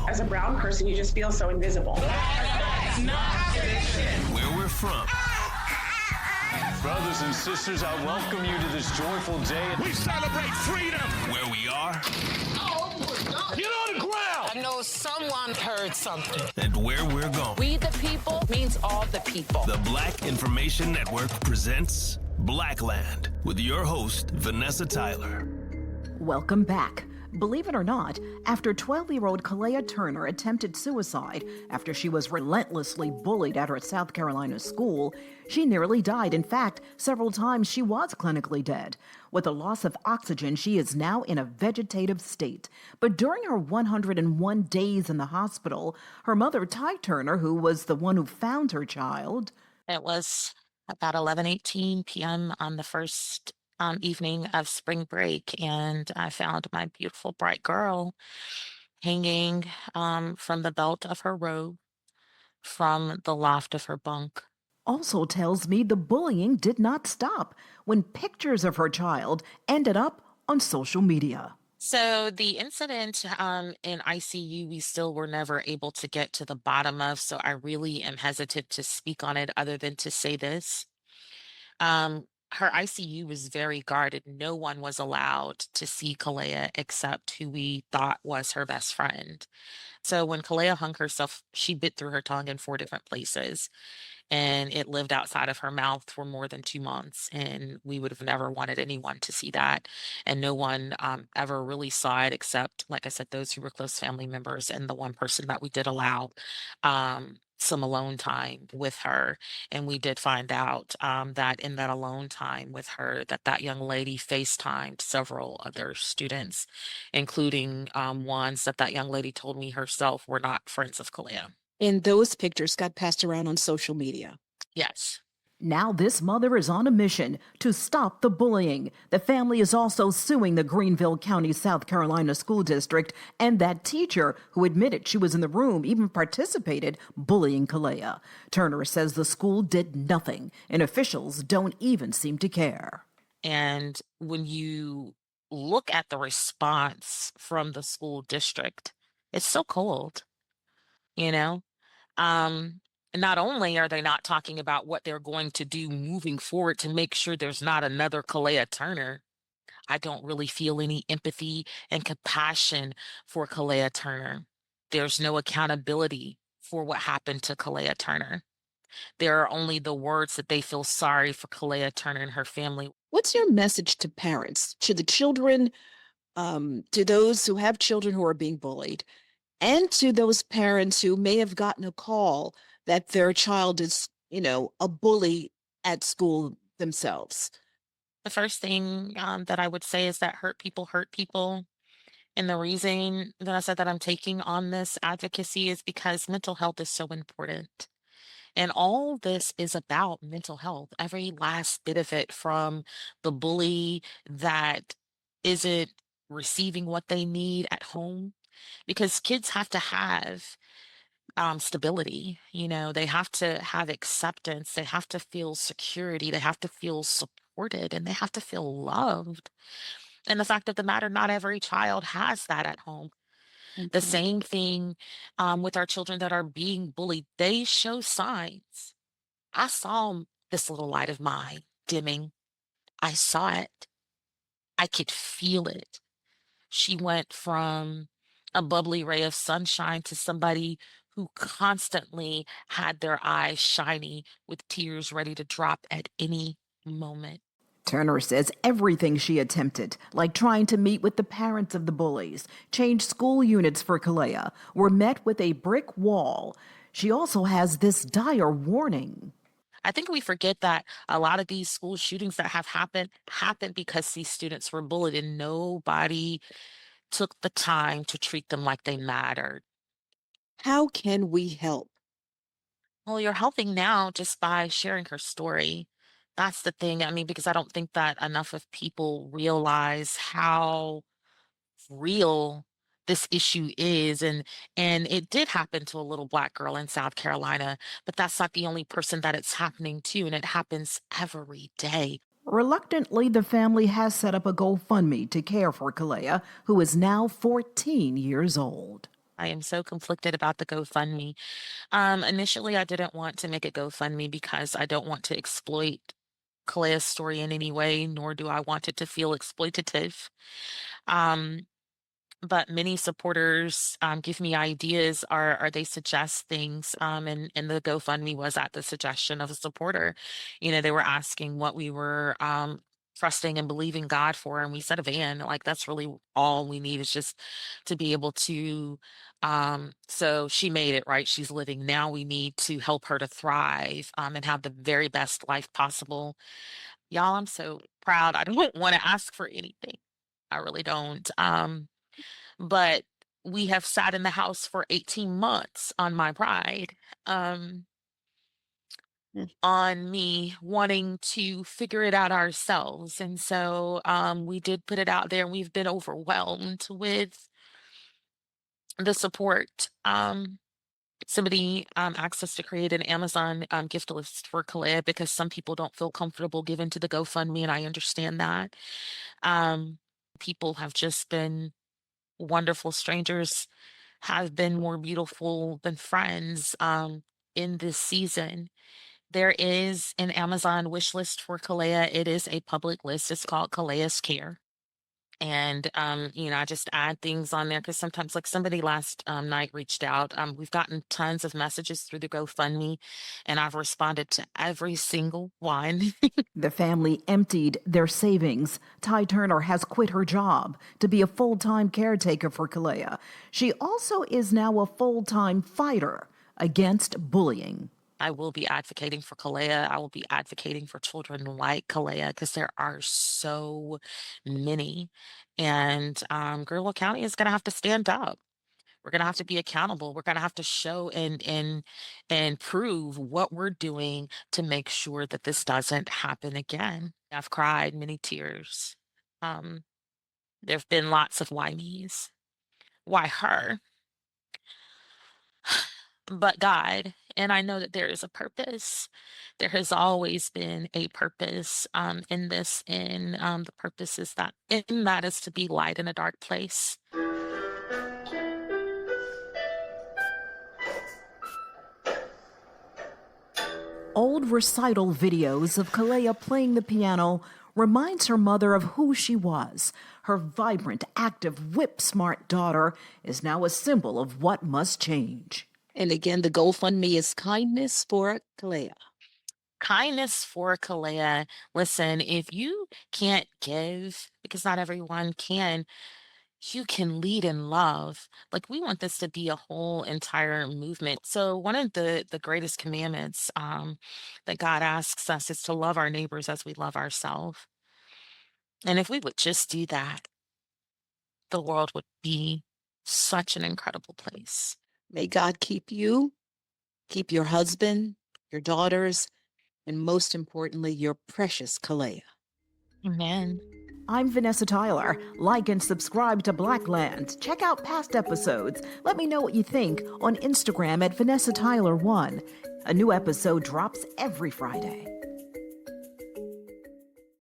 As a brown person, you just feel so invisible. Black lives not fiction. Where we're from. Brothers and sisters, I welcome you to this joyful day. We celebrate freedom. Where we are. Get on the ground. I know someone heard something. And where we're going. We the people means all the people. The Black Information Network presents Blackland with your host, Vanessa Tyler. Welcome back. Believe it or not, after 12-year-old Kelaia Turner attempted suicide after she was relentlessly bullied at her South Carolina school, she nearly died. In fact, several times she was clinically dead. With a loss of oxygen, she is now in a vegetative state. But during her 101 days in the hospital, her mother, Ty Turner, who was the one who found her child... It was about 11:18 p.m. on the first evening of spring break, and I found my beautiful bright girl hanging from the belt of her robe from the loft of her bunk. Also tells me the bullying did not stop when pictures of her child ended up on social media. So the incident in ICU, we still were never able to get to the bottom of, so I really am hesitant to speak on it other than to say this. Her ICU was very guarded. No one was allowed to see Kelaia except who we thought was her best friend. So when Kelaia hung herself, she bit through her tongue in 4 different places, and it lived outside of her mouth for more than 2 months. And we would have never wanted anyone to see that. And no one ever really saw it except, like I said, those who were close family members and the one person that we did allow some alone time with her. And we did find out that in that alone time with her, that young lady FaceTimed several other students, including ones that young lady told me herself were not friends of Kelaia. And those pictures got passed around on social media. Yes. Now this mother is on a mission to stop the bullying. The family is also suing the Greenville County, South Carolina School District, and that teacher who admitted she was in the room even participated bullying Kelaia. Turner says the school did nothing, and officials don't even seem to care. And when you look at the response from the school district, it's so cold, you know? Not only are they not talking about what they're going to do moving forward to make sure there's not another Kelaia Turner, I don't really feel any empathy and compassion for Kelaia Turner. There's no accountability for what happened to Kelaia Turner. There are only the words that they feel sorry for Kelaia Turner and her family. What's your message to parents, to the children, to those who have children who are being bullied, and to those parents who may have gotten a call that their child is, a bully at school themselves? The first thing that I would say is that hurt people hurt people. And the reason that I said that I'm taking on this advocacy is because mental health is so important. And all this is about mental health, every last bit of it, from the bully that isn't receiving what they need at home, because kids have to have stability. They have to have acceptance. They have to feel security. They have to feel supported, and they have to feel loved. And the fact of the matter, not every child has that at home. The same thing with our children that are being bullied. They show signs. I saw this little light of mine dimming. I saw it. I could feel it. She went from a bubbly ray of sunshine to somebody who constantly had their eyes shiny with tears ready to drop at any moment. Turner says everything she attempted, like trying to meet with the parents of the bullies, change school units for Kelaia, were met with a brick wall. She also has this dire warning. I think we forget that a lot of these school shootings that have happened because these students were bullied and nobody took the time to treat them like they mattered. How can we help? Well, you're helping now just by sharing her story. That's the thing. Because I don't think that enough of people realize how real this issue is. And it did happen to a little Black girl in South Carolina, but that's not the only person that it's happening to, and it happens every day. Reluctantly, the family has set up a GoFundMe to care for Kelaia, who is now 14 years old. I am so conflicted about the GoFundMe. Initially, I didn't want to make a GoFundMe because I don't want to exploit Kalea's story in any way, nor do I want it to feel exploitative. Um, but many supporters give me ideas or they suggest things. And the GoFundMe was at the suggestion of a supporter. They were asking what we were trusting and believing God for, and we said a van. Like that's really all we need is just to be able to. So she made it right. She's living now. We need to help her to thrive and have the very best life possible. Y'all, I'm so proud. I don't want to ask for anything. I really don't. But we have sat in the house for 18 months on my pride, Mm. on me wanting to figure it out ourselves. And so we did put it out there and we've been overwhelmed with the support. Somebody asked us to create an Amazon gift list for Kelaia because some people don't feel comfortable giving to the GoFundMe, and I understand that. People have just been wonderful. Strangers have been more beautiful than friends in this season. There is an Amazon wish list for Kelaia. It is a public list. It's called Kelaia's Care. And I just add things on there because sometimes, like somebody last night reached out. We've gotten tons of messages through the GoFundMe, and I've responded to every single one. The family emptied their savings. Ty Turner has quit her job to be a full-time caretaker for Kelaia. She also is now a full-time fighter against bullying. I will be advocating for Kelaia. I will be advocating for children like Kelaia because there are so many. And Guerrero County is going to have to stand up. We're going to have to be accountable. We're going to have to show and prove what we're doing to make sure that this doesn't happen again. I've cried many tears. There have been lots of why me's. Why her? But God. And I know that there is a purpose. There has always been a purpose in this, and the purpose is that is to be light in a dark place. Old recital videos of Kelaia playing the piano reminds her mother of who she was. Her vibrant, active, whip-smart daughter is now a symbol of what must change. And again, the GoFundMe is Kindness for Kelaia. Kindness for Kelaia. Listen, if you can't give, because not everyone can, you can lead in love. Like we want this to be a whole entire movement. So one of the greatest commandments that God asks us is to love our neighbors as we love ourselves. And if we would just do that, the world would be such an incredible place. May God keep you, keep your husband, your daughters, and most importantly, your precious Kelaia. Amen. I'm Vanessa Tyler. Like and subscribe to Blackland. Check out past episodes. Let me know what you think on Instagram at Vanessa Tyler 1. A new episode drops every Friday.